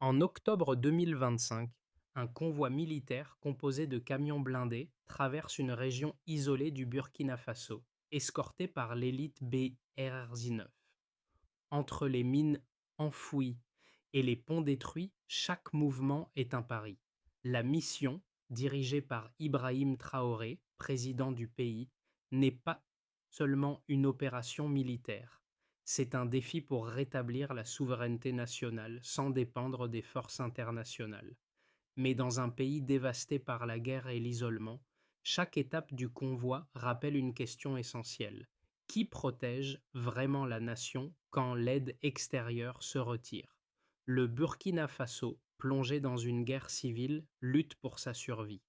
En octobre 2025, un convoi militaire composé de camions blindés traverse une région isolée du Burkina Faso, escorté par l'élite BRZ-9. Entre les mines enfouies et les ponts détruits, chaque mouvement est un pari. La mission, dirigée par Ibrahim Traoré, président du pays, n'est pas seulement une opération militaire. C'est un défi pour rétablir la souveraineté nationale sans dépendre des forces internationales. Mais dans un pays dévasté par la guerre et l'isolement, chaque étape du convoi rappelle une question essentielle. Qui protège vraiment la nation quand l'aide extérieure se retire? Le Burkina Faso, plongé dans une guerre civile, lutte pour sa survie.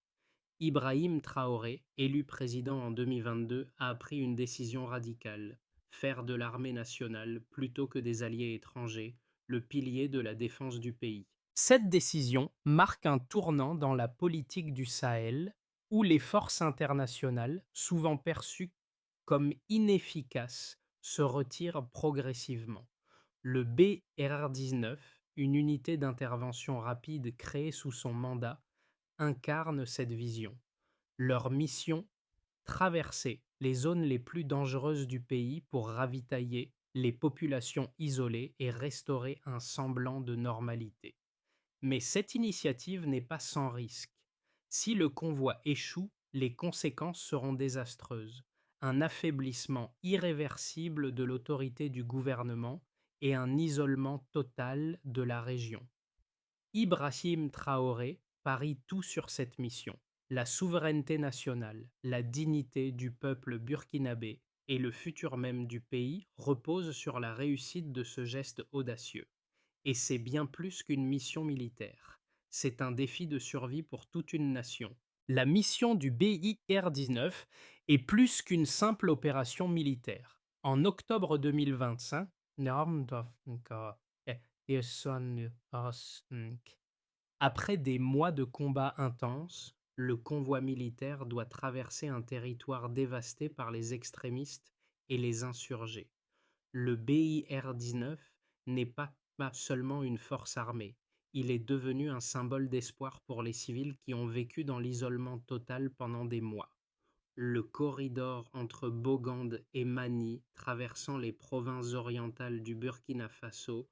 Ibrahim Traoré, élu président en 2022, a pris une décision radicale: faire de l'armée nationale, plutôt que des alliés étrangers, le pilier de la défense du pays. Cette décision marque un tournant dans la politique du Sahel, où les forces internationales, souvent perçues comme inefficaces, se retirent progressivement. Le BRR-19, une unité d'intervention rapide créée sous son mandat, incarne cette vision. Leur mission: traverser les zones les plus dangereuses du pays pour ravitailler les populations isolées et restaurer un semblant de normalité. Mais cette initiative n'est pas sans risque. Si le convoi échoue, les conséquences seront désastreuses: un affaiblissement irréversible de l'autorité du gouvernement et un isolement total de la région. Ibrahim Traoré parie tout sur cette mission: la souveraineté nationale, la dignité du peuple burkinabé et le futur même du pays reposent sur la réussite de ce geste audacieux. Et c'est bien plus qu'une mission militaire. C'est un défi de survie pour toute une nation. La mission du BIR-19 est plus qu'une simple opération militaire. En octobre 2025, après des mois de combats intenses, le convoi militaire doit traverser un territoire dévasté par les extrémistes et les insurgés. Le BIR-19 n'est pas seulement une force armée, il est devenu un symbole d'espoir pour les civils qui ont vécu dans l'isolement total pendant des mois. Le corridor entre Bogande et Mani, traversant les provinces orientales du Burkina Faso,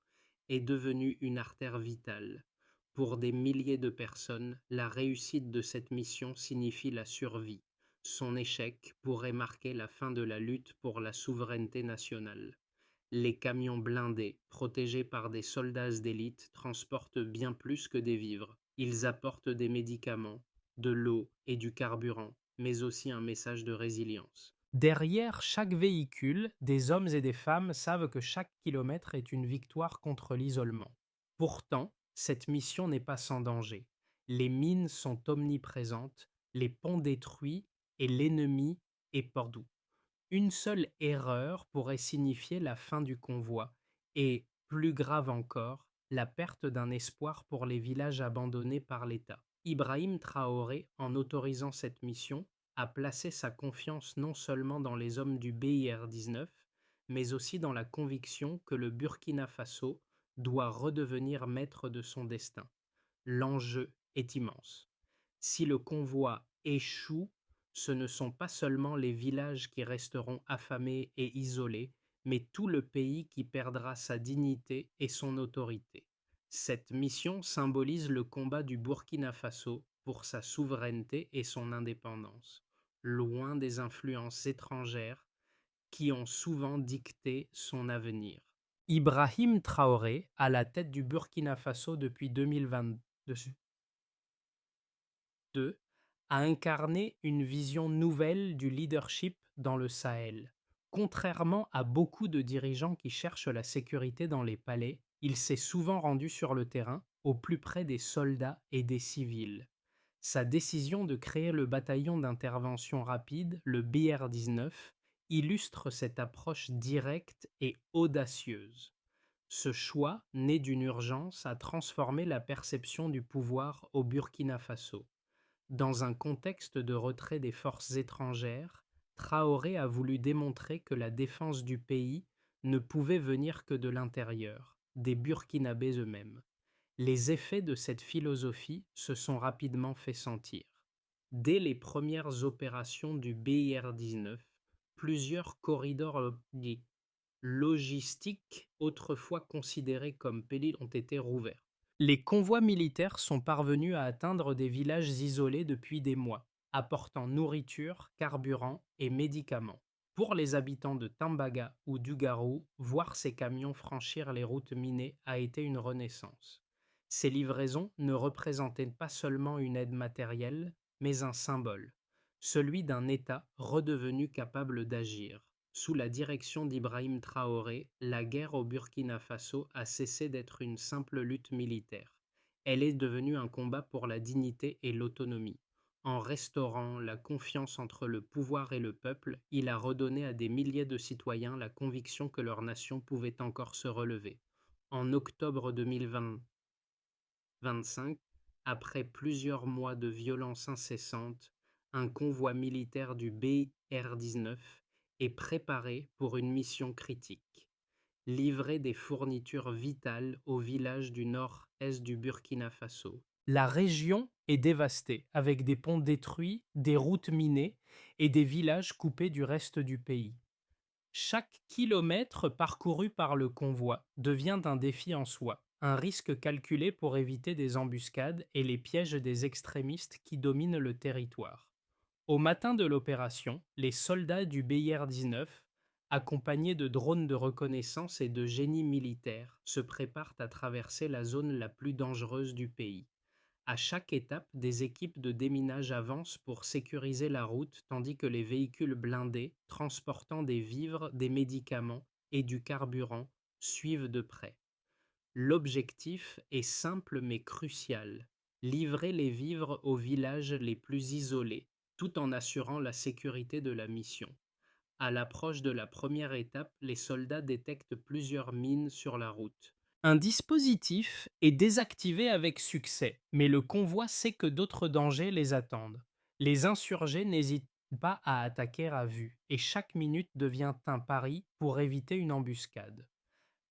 est devenu une artère vitale. Pour des milliers de personnes, la réussite de cette mission signifie la survie. Son échec pourrait marquer la fin de la lutte pour la souveraineté nationale. Les camions blindés, protégés par des soldats d'élite, transportent bien plus que des vivres. Ils apportent des médicaments, de l'eau et du carburant, mais aussi un message de résilience. Derrière chaque véhicule, des hommes et des femmes savent que chaque kilomètre est une victoire contre l'isolement. Pourtant, cette mission n'est pas sans danger. Les mines sont omniprésentes, les ponts détruits et l'ennemi est partout. Une seule erreur pourrait signifier la fin du convoi et, plus grave encore, la perte d'un espoir pour les villages abandonnés par l'État. Ibrahim Traoré, en autorisant cette mission, a placé sa confiance non seulement dans les hommes du BIR-19, mais aussi dans la conviction que le Burkina Faso doit redevenir maître de son destin. L'enjeu est immense. Si le convoi échoue, ce ne sont pas seulement les villages qui resteront affamés et isolés, mais tout le pays qui perdra sa dignité et son autorité. Cette mission symbolise le combat du Burkina Faso pour sa souveraineté et son indépendance, loin des influences étrangères qui ont souvent dicté son avenir. Ibrahim Traoré, à la tête du Burkina Faso depuis 2022, a incarné une vision nouvelle du leadership dans le Sahel. Contrairement à beaucoup de dirigeants qui cherchent la sécurité dans les palais, il s'est souvent rendu sur le terrain, au plus près des soldats et des civils. Sa décision de créer le bataillon d'intervention rapide, le BR-19, illustre cette approche directe et audacieuse. Ce choix, né d'une urgence, a transformé la perception du pouvoir au Burkina Faso. Dans un contexte de retrait des forces étrangères, Traoré a voulu démontrer que la défense du pays ne pouvait venir que de l'intérieur, des Burkinabés eux-mêmes. Les effets de cette philosophie se sont rapidement fait sentir. Dès les premières opérations du BIR-19, plusieurs corridors logistiques autrefois considérés comme périls ont été rouverts. Les convois militaires sont parvenus à atteindre des villages isolés depuis des mois, apportant nourriture, carburant et médicaments. Pour les habitants de Tambaga ou d'Ugaru, voir ces camions franchir les routes minées a été une renaissance. Ces livraisons ne représentaient pas seulement une aide matérielle, mais un symbole, celui d'un État redevenu capable d'agir. Sous la direction d'Ibrahim Traoré, la guerre au Burkina Faso a cessé d'être une simple lutte militaire. Elle est devenue un combat pour la dignité et l'autonomie. En restaurant la confiance entre le pouvoir et le peuple, il a redonné à des milliers de citoyens la conviction que leur nation pouvait encore se relever. En octobre 2025, après plusieurs mois de violences incessantes, un convoi militaire du BR-19 est préparé pour une mission critique: livrer des fournitures vitales aux villages du nord-est du Burkina Faso. La région est dévastée, avec des ponts détruits, des routes minées et des villages coupés du reste du pays. Chaque kilomètre parcouru par le convoi devient un défi en soi, un risque calculé pour éviter des embuscades et les pièges des extrémistes qui dominent le territoire. Au matin de l'opération, les soldats du BIR-19, accompagnés de drones de reconnaissance et de génies militaires, se préparent à traverser la zone la plus dangereuse du pays. À chaque étape, des équipes de déminage avancent pour sécuriser la route, tandis que les véhicules blindés, transportant des vivres, des médicaments et du carburant, suivent de près. L'objectif est simple mais crucial: livrer les vivres aux villages les plus isolés, tout en assurant la sécurité de la mission. À l'approche de la première étape, les soldats détectent plusieurs mines sur la route. Un dispositif est désactivé avec succès, mais le convoi sait que d'autres dangers les attendent. Les insurgés n'hésitent pas à attaquer à vue, et chaque minute devient un pari pour éviter une embuscade.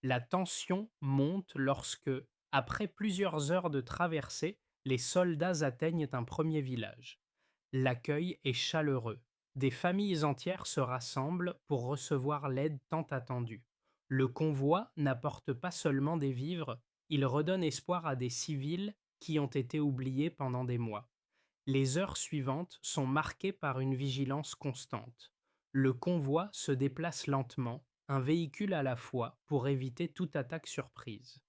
La tension monte lorsque, après plusieurs heures de traversée, les soldats atteignent un premier village. L'accueil est chaleureux. Des familles entières se rassemblent pour recevoir l'aide tant attendue. Le convoi n'apporte pas seulement des vivres, il redonne espoir à des civils qui ont été oubliés pendant des mois. Les heures suivantes sont marquées par une vigilance constante. Le convoi se déplace lentement, un véhicule à la fois, pour éviter toute attaque surprise.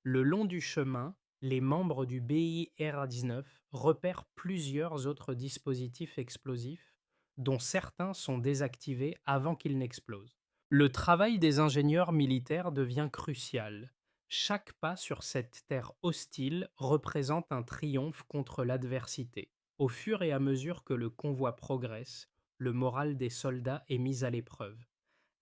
Le long du chemin, les membres du BIR-19 repèrent plusieurs autres dispositifs explosifs, dont certains sont désactivés avant qu'ils n'explosent. Le travail des ingénieurs militaires devient crucial. Chaque pas sur cette terre hostile représente un triomphe contre l'adversité. Au fur et à mesure que le convoi progresse, le moral des soldats est mis à l'épreuve.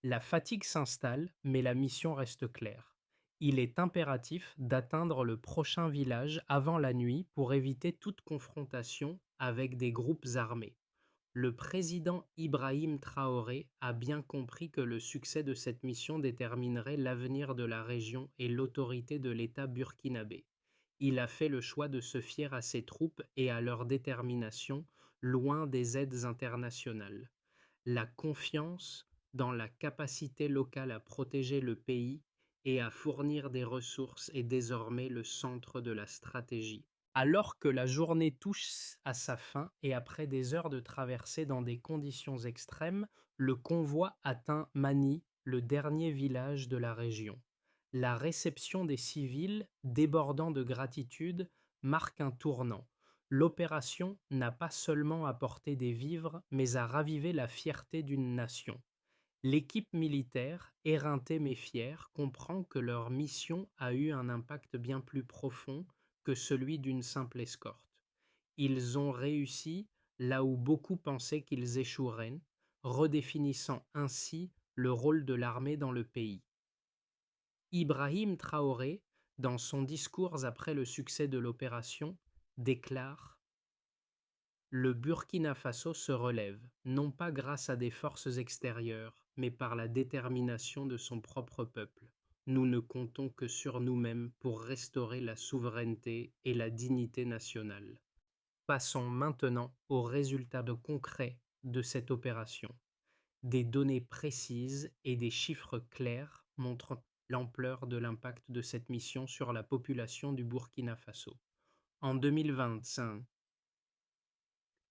La fatigue s'installe, mais la mission reste claire. Il est impératif d'atteindre le prochain village avant la nuit pour éviter toute confrontation avec des groupes armés. Le président Ibrahim Traoré a bien compris que le succès de cette mission déterminerait l'avenir de la région et l'autorité de l'État burkinabé. Il a fait le choix de se fier à ses troupes et à leur détermination, loin des aides internationales. La confiance dans la capacité locale à protéger le pays et à fournir des ressources est désormais le centre de la stratégie. Alors que la journée touche à sa fin et après des heures de traversée dans des conditions extrêmes, le convoi atteint Mani, le dernier village de la région. La réception des civils, débordant de gratitude, marque un tournant. L'opération n'a pas seulement apporté des vivres, mais a ravivé la fierté d'une nation. L'équipe militaire, éreintée mais fière, comprend que leur mission a eu un impact bien plus profond que celui d'une simple escorte. Ils ont réussi là où beaucoup pensaient qu'ils échoueraient, redéfinissant ainsi le rôle de l'armée dans le pays. Ibrahim Traoré, dans son discours après le succès de l'opération, déclare: le Burkina Faso se relève, non pas grâce à des forces extérieures, mais par la détermination de son propre peuple. Nous ne comptons que sur nous-mêmes pour restaurer la souveraineté et la dignité nationale. Passons maintenant aux résultats concrets de cette opération. Des données précises et des chiffres clairs montrent l'ampleur de l'impact de cette mission sur la population du Burkina Faso. En 2025,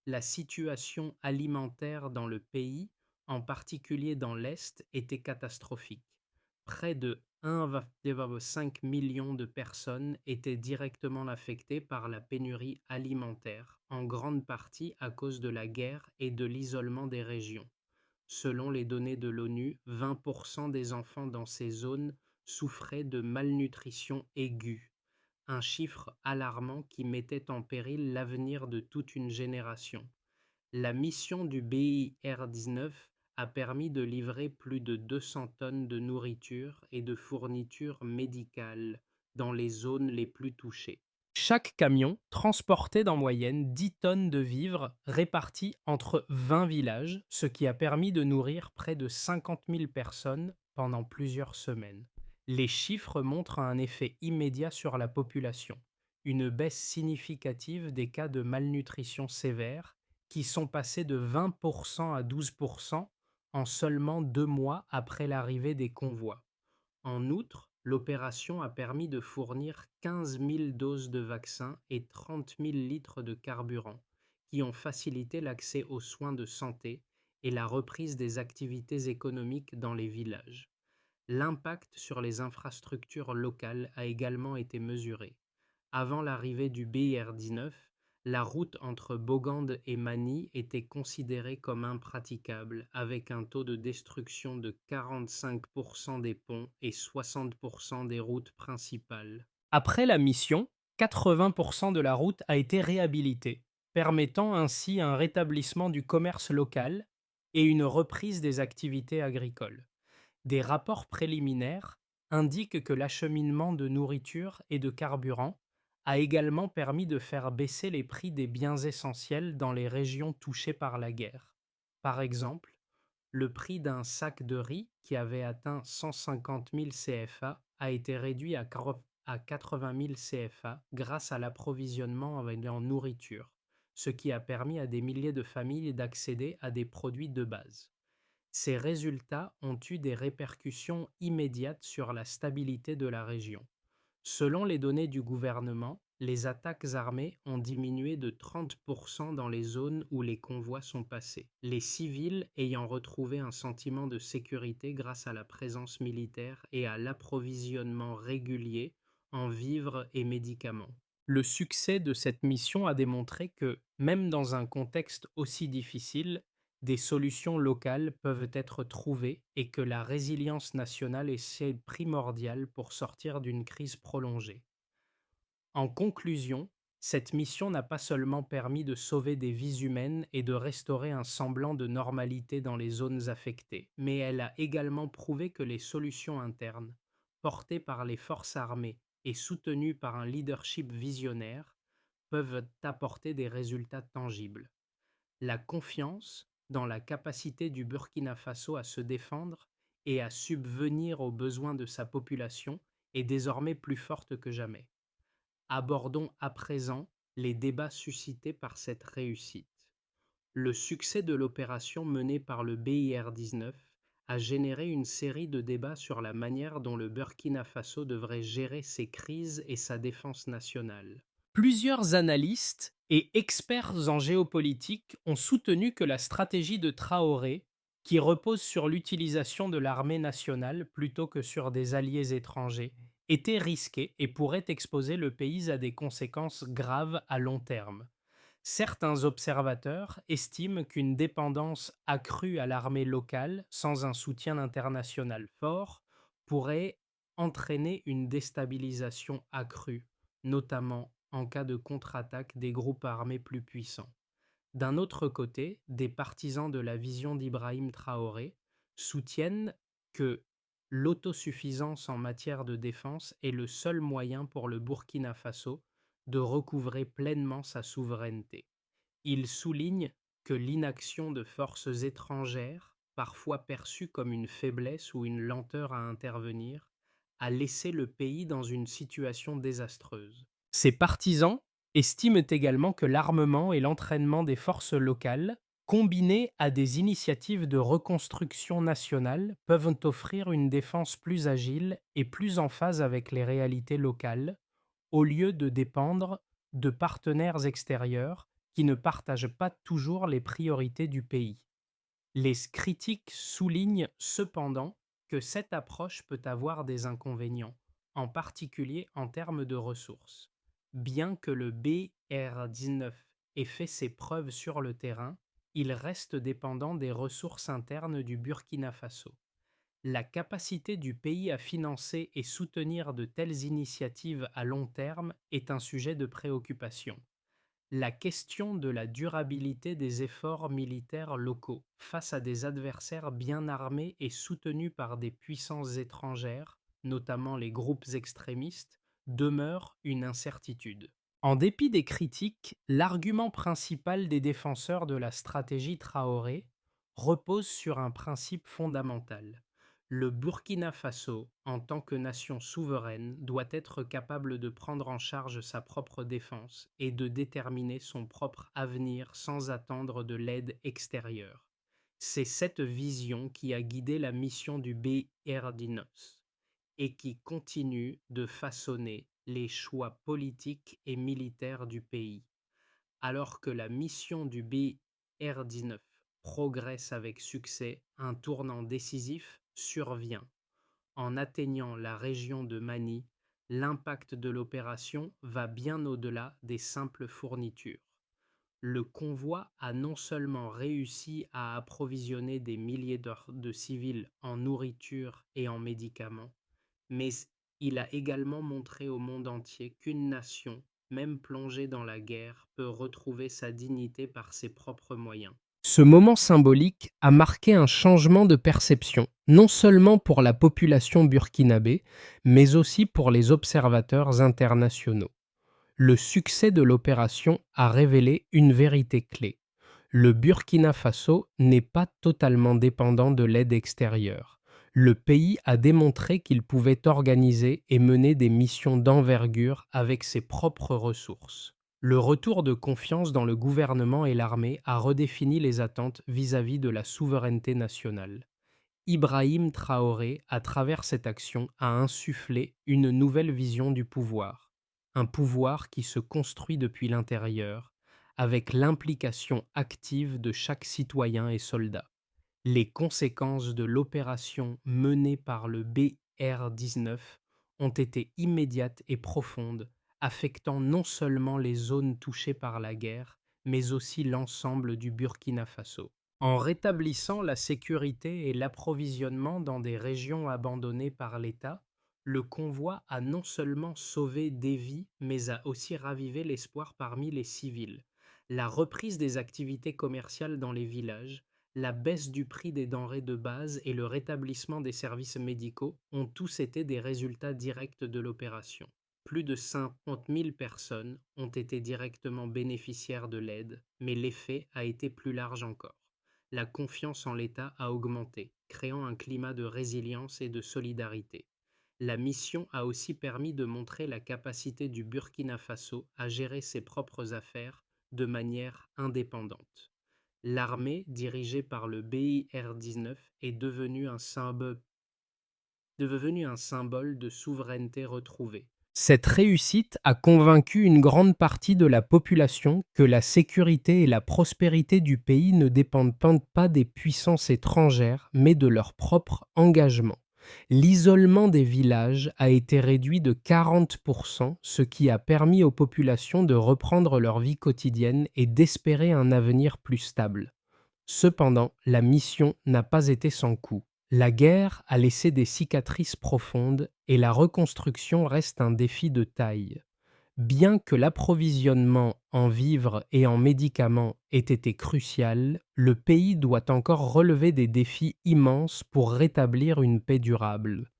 la situation alimentaire dans le pays, en particulier dans l'Est, était catastrophique. Près de 1,5 million de personnes étaient directement affectées par la pénurie alimentaire, en grande partie à cause de la guerre et de l'isolement des régions. Selon les données de l'ONU, 20% des enfants dans ces zones souffraient de malnutrition aiguë, un chiffre alarmant qui mettait en péril l'avenir de toute une génération. La mission du BIR-19 a permis de livrer plus de 200 tonnes de nourriture et de fournitures médicales dans les zones les plus touchées. Chaque camion transportait en moyenne 10 tonnes de vivres répartis entre 20 villages, ce qui a permis de nourrir près de 50 000 personnes pendant plusieurs semaines. Les chiffres montrent un effet immédiat sur la population, une baisse significative des cas de malnutrition sévère qui sont passés de 20% à 12% en seulement 2 mois après l'arrivée des convois. En outre, l'opération a permis de fournir 15 000 doses de vaccins et 30 000 litres de carburant, qui ont facilité l'accès aux soins de santé et la reprise des activités économiques dans les villages. L'impact sur les infrastructures locales a également été mesuré. Avant l'arrivée du BIR-19, la route entre Bogande et Mani était considérée comme impraticable, avec un taux de destruction de 45% des ponts et 60% des routes principales. Après la mission, 80% de la route a été réhabilitée, permettant ainsi un rétablissement du commerce local et une reprise des activités agricoles. Des rapports préliminaires indiquent que l'acheminement de nourriture et de carburant a également permis de faire baisser les prix des biens essentiels dans les régions touchées par la guerre. Par exemple, le prix d'un sac de riz qui avait atteint 150 000 CFA a été réduit à 80 000 CFA grâce à l'approvisionnement en nourriture, ce qui a permis à des milliers de familles d'accéder à des produits de base. Ces résultats ont eu des répercussions immédiates sur la stabilité de la région. Selon les données du gouvernement, les attaques armées ont diminué de 30% dans les zones où les convois sont passés, les civils ayant retrouvé un sentiment de sécurité grâce à la présence militaire et à l'approvisionnement régulier en vivres et médicaments. Le succès de cette mission a démontré que, même dans un contexte aussi difficile, des solutions locales peuvent être trouvées et que la résilience nationale est primordiale pour sortir d'une crise prolongée. En conclusion, cette mission n'a pas seulement permis de sauver des vies humaines et de restaurer un semblant de normalité dans les zones affectées, mais elle a également prouvé que les solutions internes, portées par les forces armées et soutenues par un leadership visionnaire, peuvent apporter des résultats tangibles. La confiance dans la capacité du Burkina Faso à se défendre et à subvenir aux besoins de sa population est désormais plus forte que jamais. Abordons à présent les débats suscités par cette réussite. Le succès de l'opération menée par le BIR-19 a généré une série de débats sur la manière dont le Burkina Faso devrait gérer ses crises et sa défense nationale. Plusieurs analystes et experts en géopolitique ont soutenu que la stratégie de Traoré, qui repose sur l'utilisation de l'armée nationale plutôt que sur des alliés étrangers, était risquée et pourrait exposer le pays à des conséquences graves à long terme. Certains observateurs estiment qu'une dépendance accrue à l'armée locale, sans un soutien international fort, pourrait entraîner une déstabilisation accrue, notamment en cas de contre-attaque des groupes armés plus puissants. D'un autre côté, des partisans de la vision d'Ibrahim Traoré soutiennent que l'autosuffisance en matière de défense est le seul moyen pour le Burkina Faso de recouvrer pleinement sa souveraineté. Ils soulignent que l'inaction de forces étrangères, parfois perçue comme une faiblesse ou une lenteur à intervenir, a laissé le pays dans une situation désastreuse. Ses partisans estiment également que l'armement et l'entraînement des forces locales, combinés à des initiatives de reconstruction nationale, peuvent offrir une défense plus agile et plus en phase avec les réalités locales, au lieu de dépendre de partenaires extérieurs qui ne partagent pas toujours les priorités du pays. Les critiques soulignent cependant que cette approche peut avoir des inconvénients, en particulier en termes de ressources. Bien que le BR-19 ait fait ses preuves sur le terrain, il reste dépendant des ressources internes du Burkina Faso. La capacité du pays à financer et soutenir de telles initiatives à long terme est un sujet de préoccupation. La question de la durabilité des efforts militaires locaux face à des adversaires bien armés et soutenus par des puissances étrangères, notamment les groupes extrémistes, demeure une incertitude. En dépit des critiques, l'argument principal des défenseurs de la stratégie Traoré repose sur un principe fondamental. Le Burkina Faso, en tant que nation souveraine, doit être capable de prendre en charge sa propre défense et de déterminer son propre avenir sans attendre de l'aide extérieure. C'est cette vision qui a guidé la mission du BRDINOS et qui continue de façonner les choix politiques et militaires du pays. Alors que la mission du BR-19 progresse avec succès, un tournant décisif survient. En atteignant la région de Mani, l'impact de l'opération va bien au-delà des simples fournitures. Le convoi a non seulement réussi à approvisionner des milliers de civils en nourriture et en médicaments, mais il a également montré au monde entier qu'une nation, même plongée dans la guerre, peut retrouver sa dignité par ses propres moyens. Ce moment symbolique a marqué un changement de perception, non seulement pour la population burkinabé, mais aussi pour les observateurs internationaux. Le succès de l'opération a révélé une vérité clé. Le Burkina Faso n'est pas totalement dépendant de l'aide extérieure. Le pays a démontré qu'il pouvait organiser et mener des missions d'envergure avec ses propres ressources. Le retour de confiance dans le gouvernement et l'armée a redéfini les attentes vis-à-vis de la souveraineté nationale. Ibrahim Traoré, à travers cette action, a insufflé une nouvelle vision du pouvoir. Un pouvoir qui se construit depuis l'intérieur, avec l'implication active de chaque citoyen et soldat. Les conséquences de l'opération menée par le BR-19 ont été immédiates et profondes, affectant non seulement les zones touchées par la guerre, mais aussi l'ensemble du Burkina Faso. En rétablissant la sécurité et l'approvisionnement dans des régions abandonnées par l'État, le convoi a non seulement sauvé des vies, mais a aussi ravivé l'espoir parmi les civils. La reprise des activités commerciales dans les villages, la baisse du prix des denrées de base et le rétablissement des services médicaux ont tous été des résultats directs de l'opération. Plus de 50 000 personnes ont été directement bénéficiaires de l'aide, mais l'effet a été plus large encore. La confiance en l'État a augmenté, créant un climat de résilience et de solidarité. La mission a aussi permis de montrer la capacité du Burkina Faso à gérer ses propres affaires de manière indépendante. L'armée, dirigée par le BIR-19, est devenue un symbole de souveraineté retrouvée. Cette réussite a convaincu une grande partie de la population que la sécurité et la prospérité du pays ne dépendent pas des puissances étrangères, mais de leur propre engagement. L'isolement des villages a été réduit de 40%, ce qui a permis aux populations de reprendre leur vie quotidienne et d'espérer un avenir plus stable. Cependant, la mission n'a pas été sans coût. La guerre a laissé des cicatrices profondes et la reconstruction reste un défi de taille. Bien que l'approvisionnement en vivres et en médicaments ait été crucial, le pays doit encore relever des défis immenses pour rétablir une paix durable.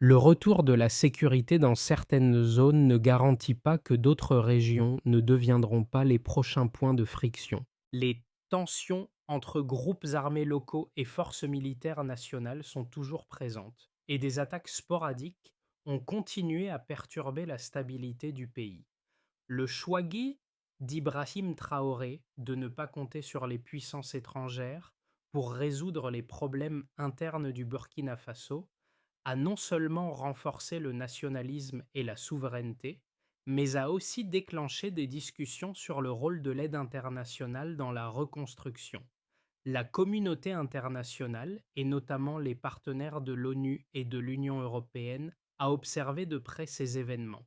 Le retour de la sécurité dans certaines zones ne garantit pas que d'autres régions ne deviendront pas les prochains points de friction. Les tensions entre groupes armés locaux et forces militaires nationales sont toujours présentes, et des attaques sporadiques ont continué à perturber la stabilité du pays. Le choix d'Ibrahim Traoré de ne pas compter sur les puissances étrangères pour résoudre les problèmes internes du Burkina Faso a non seulement renforcé le nationalisme et la souveraineté, mais a aussi déclenché des discussions sur le rôle de l'aide internationale dans la reconstruction. La communauté internationale, et notamment les partenaires de l'ONU et de l'Union européenne, a observé de près ces événements.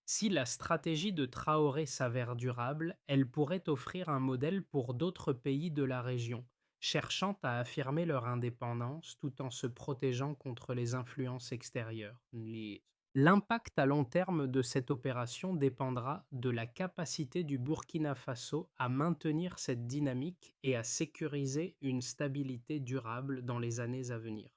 Si la stratégie de Traoré s'avère durable, elle pourrait offrir un modèle pour d'autres pays de la région, cherchant à affirmer leur indépendance tout en se protégeant contre les influences extérieures. L'impact à long terme de cette opération dépendra de la capacité du Burkina Faso à maintenir cette dynamique et à sécuriser une stabilité durable dans les années à venir.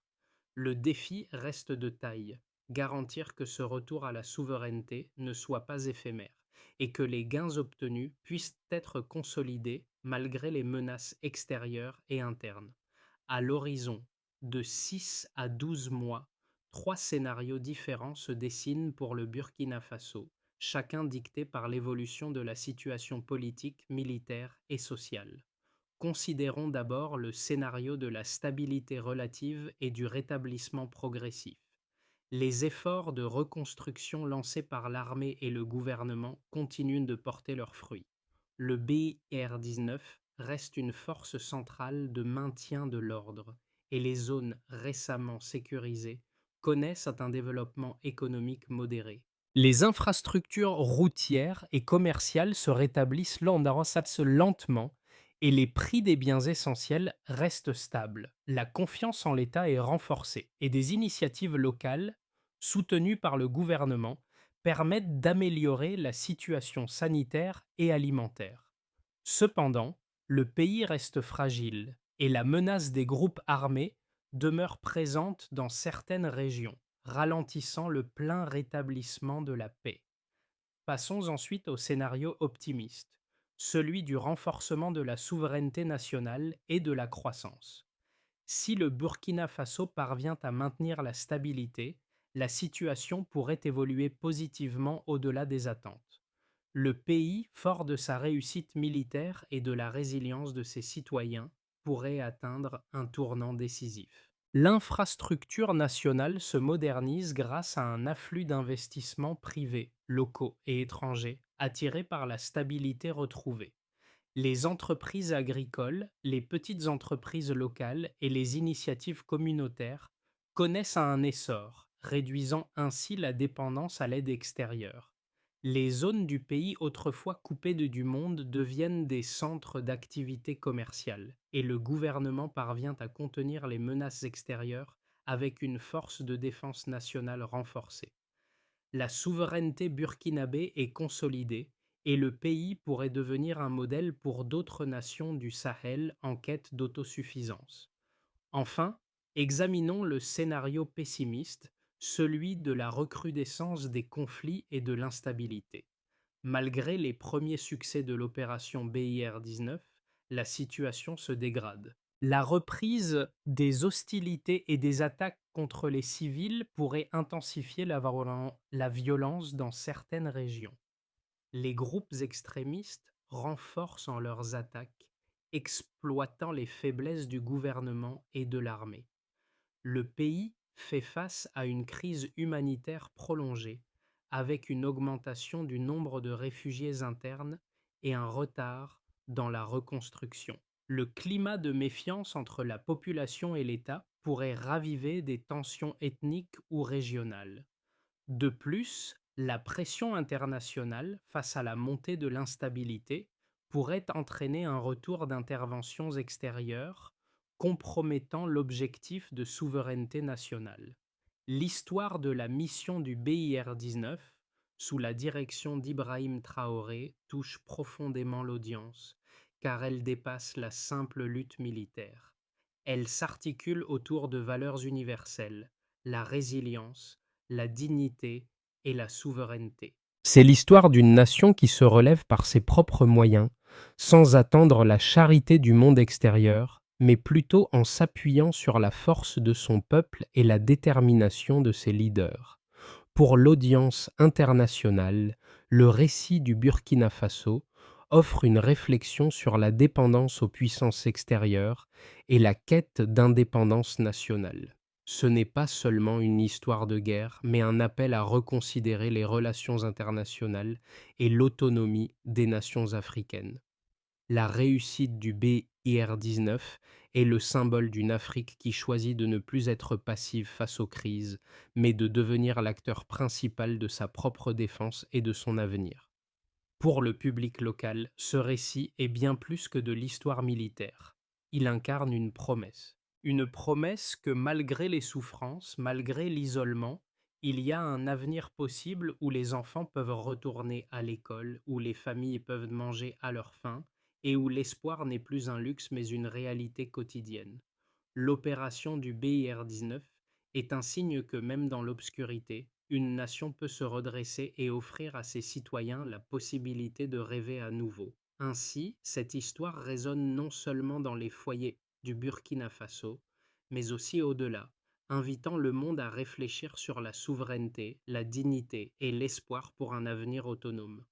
Le défi reste de taille: garantir que ce retour à la souveraineté ne soit pas éphémère et que les gains obtenus puissent être consolidés malgré les menaces extérieures et internes. À l'horizon de 6 à 12 mois, trois scénarios différents se dessinent pour le Burkina Faso, chacun dicté par l'évolution de la situation politique, militaire et sociale. Considérons d'abord le scénario de la stabilité relative et du rétablissement progressif. Les efforts de reconstruction lancés par l'armée et le gouvernement continuent de porter leurs fruits. Le BIR-19 reste une force centrale de maintien de l'ordre et les zones récemment sécurisées connaissent un développement économique modéré. Les infrastructures routières et commerciales se rétablissent lentement et les prix des biens essentiels restent stables. La confiance en l'État est renforcée et des initiatives locales, soutenues par le gouvernement, permettent d'améliorer la situation sanitaire et alimentaire. Cependant, le pays reste fragile et la menace des groupes armés demeure présente dans certaines régions, ralentissant le plein rétablissement de la paix. Passons ensuite au scénario optimiste, celui du renforcement de la souveraineté nationale et de la croissance. Si le Burkina Faso parvient à maintenir la stabilité, la situation pourrait évoluer positivement au-delà des attentes. Le pays, fort de sa réussite militaire et de la résilience de ses citoyens, pourrait atteindre un tournant décisif. L'infrastructure nationale se modernise grâce à un afflux d'investissements privés, locaux et étrangers, attirés par la stabilité retrouvée. Les entreprises agricoles, les petites entreprises locales et les initiatives communautaires connaissent un essor, réduisant ainsi la dépendance à l'aide extérieure. Les zones du pays autrefois coupées du monde deviennent des centres d'activité commerciale et le gouvernement parvient à contenir les menaces extérieures avec une force de défense nationale renforcée. La souveraineté burkinabé est consolidée et le pays pourrait devenir un modèle pour d'autres nations du Sahel en quête d'autosuffisance. Enfin, examinons le scénario pessimiste, celui de la recrudescence des conflits et de l'instabilité. Malgré les premiers succès de l'opération BIR-19, la situation se dégrade. La reprise des hostilités et des attaques contre les civils pourrait intensifier la violence dans certaines régions. Les groupes extrémistes renforcent en leurs attaques, exploitant les faiblesses du gouvernement et de l'armée. Le pays fait face à une crise humanitaire prolongée, avec une augmentation du nombre de réfugiés internes et un retard dans la reconstruction. Le climat de méfiance entre la population et l'État pourrait raviver des tensions ethniques ou régionales. De plus, la pression internationale face à la montée de l'instabilité pourrait entraîner un retour d'interventions extérieures, compromettant l'objectif de souveraineté nationale. L'histoire de la mission du BIR-19, sous la direction d'Ibrahim Traoré, touche profondément l'audience, car elle dépasse la simple lutte militaire. Elle s'articule autour de valeurs universelles, la résilience, la dignité et la souveraineté. C'est l'histoire d'une nation qui se relève par ses propres moyens, sans attendre la charité du monde extérieur, mais plutôt en s'appuyant sur la force de son peuple et la détermination de ses leaders. Pour l'audience internationale, le récit du Burkina Faso offre une réflexion sur la dépendance aux puissances extérieures et la quête d'indépendance nationale. Ce n'est pas seulement une histoire de guerre, mais un appel à reconsidérer les relations internationales et l'autonomie des nations africaines. La réussite du BIR-19 est le symbole d'une Afrique qui choisit de ne plus être passive face aux crises, mais de devenir l'acteur principal de sa propre défense et de son avenir. Pour le public local, ce récit est bien plus que de l'histoire militaire. Il incarne une promesse. Une promesse que malgré les souffrances, malgré l'isolement, il y a un avenir possible où les enfants peuvent retourner à l'école, où les familles peuvent manger à leur faim, et où l'espoir n'est plus un luxe mais une réalité quotidienne. L'opération du BIR-19 est un signe que même dans l'obscurité, une nation peut se redresser et offrir à ses citoyens la possibilité de rêver à nouveau. Ainsi, cette histoire résonne non seulement dans les foyers du Burkina Faso, mais aussi au-delà, invitant le monde à réfléchir sur la souveraineté, la dignité et l'espoir pour un avenir autonome.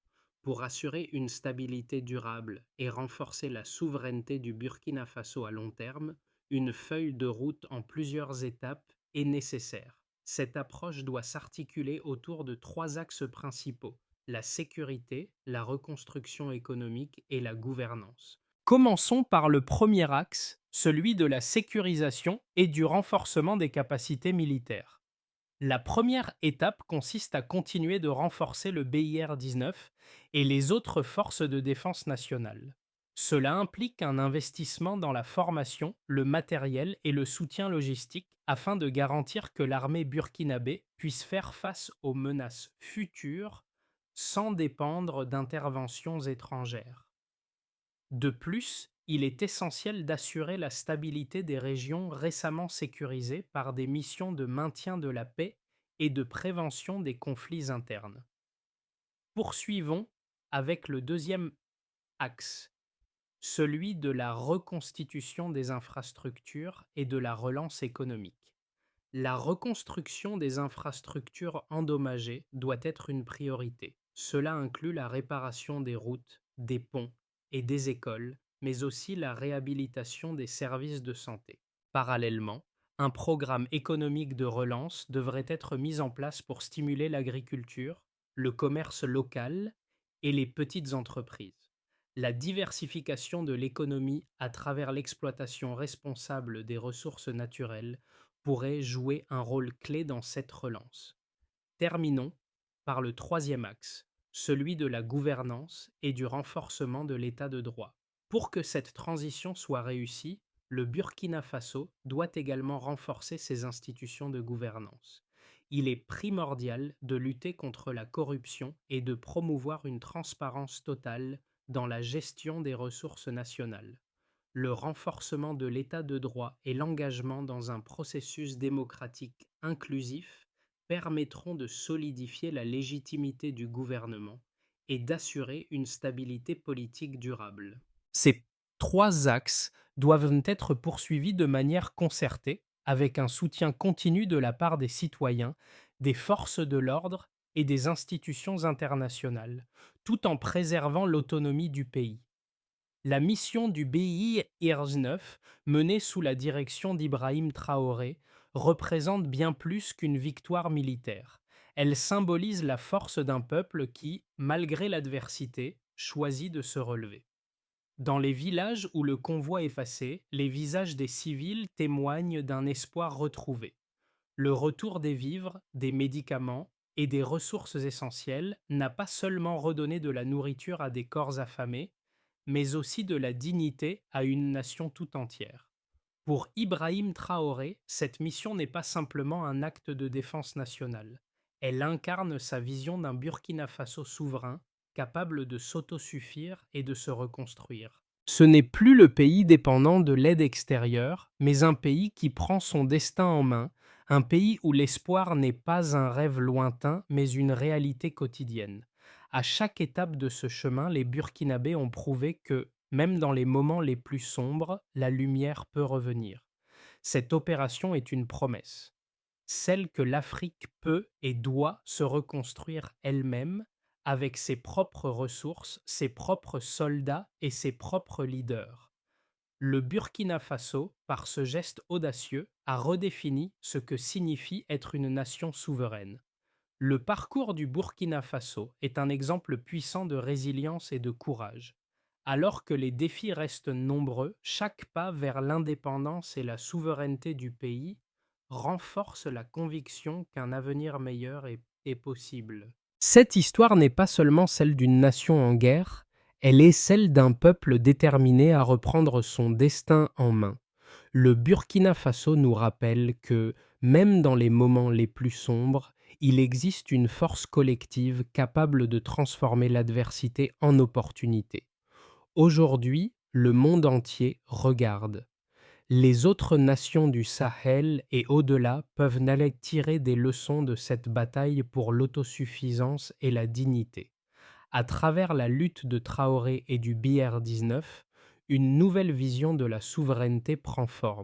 Pour assurer une stabilité durable et renforcer la souveraineté du Burkina Faso à long terme, une feuille de route en plusieurs étapes est nécessaire. Cette approche doit s'articuler autour de trois axes principaux: la sécurité, la reconstruction économique et la gouvernance. Commençons par le premier axe, celui de la sécurisation et du renforcement des capacités militaires. La première étape consiste à continuer de renforcer le BIR-19 et les autres forces de défense nationale. Cela implique un investissement dans la formation, le matériel et le soutien logistique afin de garantir que l'armée burkinabé puisse faire face aux menaces futures sans dépendre d'interventions étrangères. De plus, il est essentiel d'assurer la stabilité des régions récemment sécurisées par des missions de maintien de la paix et de prévention des conflits internes. Poursuivons avec le deuxième axe, celui de la reconstitution des infrastructures et de la relance économique. La reconstruction des infrastructures endommagées doit être une priorité. Cela inclut la réparation des routes, des ponts et des écoles, mais aussi la réhabilitation des services de santé. Parallèlement, un programme économique de relance devrait être mis en place pour stimuler l'agriculture, le commerce local et les petites entreprises. La diversification de l'économie à travers l'exploitation responsable des ressources naturelles pourrait jouer un rôle clé dans cette relance. Terminons par le troisième axe, celui de la gouvernance et du renforcement de l'état de droit. Pour que cette transition soit réussie, le Burkina Faso doit également renforcer ses institutions de gouvernance. Il est primordial de lutter contre la corruption et de promouvoir une transparence totale dans la gestion des ressources nationales. Le renforcement de l'état de droit et l'engagement dans un processus démocratique inclusif permettront de solidifier la légitimité du gouvernement et d'assurer une stabilité politique durable. Ces trois axes doivent être poursuivis de manière concertée, avec un soutien continu de la part des citoyens, des forces de l'ordre et des institutions internationales, tout en préservant l'autonomie du pays. La mission du BI-IRG-9, menée sous la direction d'Ibrahim Traoré, représente bien plus qu'une victoire militaire. Elle symbolise la force d'un peuple qui, malgré l'adversité, choisit de se relever. Dans les villages où le convoi est passé, les visages des civils témoignent d'un espoir retrouvé. Le retour des vivres, des médicaments et des ressources essentielles n'a pas seulement redonné de la nourriture à des corps affamés, mais aussi de la dignité à une nation tout entière. Pour Ibrahim Traoré, cette mission n'est pas simplement un acte de défense nationale. Elle incarne sa vision d'un Burkina Faso souverain, capable de s'autosuffire et de se reconstruire. Ce n'est plus le pays dépendant de l'aide extérieure, mais un pays qui prend son destin en main, un pays où l'espoir n'est pas un rêve lointain, mais une réalité quotidienne. À chaque étape de ce chemin, les Burkinabés ont prouvé que, même dans les moments les plus sombres, la lumière peut revenir. Cette opération est une promesse. celle que l'Afrique peut et doit se reconstruire elle-même avec ses propres ressources, ses propres soldats et ses propres leaders. Le Burkina Faso, par ce geste audacieux, a redéfini ce que signifie être une nation souveraine. Le parcours du Burkina Faso est un exemple puissant de résilience et de courage. Alors que les défis restent nombreux, chaque pas vers l'indépendance et la souveraineté du pays renforce la conviction qu'un avenir meilleur est possible. Cette histoire n'est pas seulement celle d'une nation en guerre, elle est celle d'un peuple déterminé à reprendre son destin en main. Le Burkina Faso nous rappelle que, même dans les moments les plus sombres, il existe une force collective capable de transformer l'adversité en opportunité. Aujourd'hui, le monde entier regarde. Les autres nations du Sahel et au-delà peuvent n'aller tirer des leçons de cette bataille pour l'autosuffisance et la dignité. À travers la lutte de Traoré et du BR-19, une nouvelle vision de la souveraineté prend forme.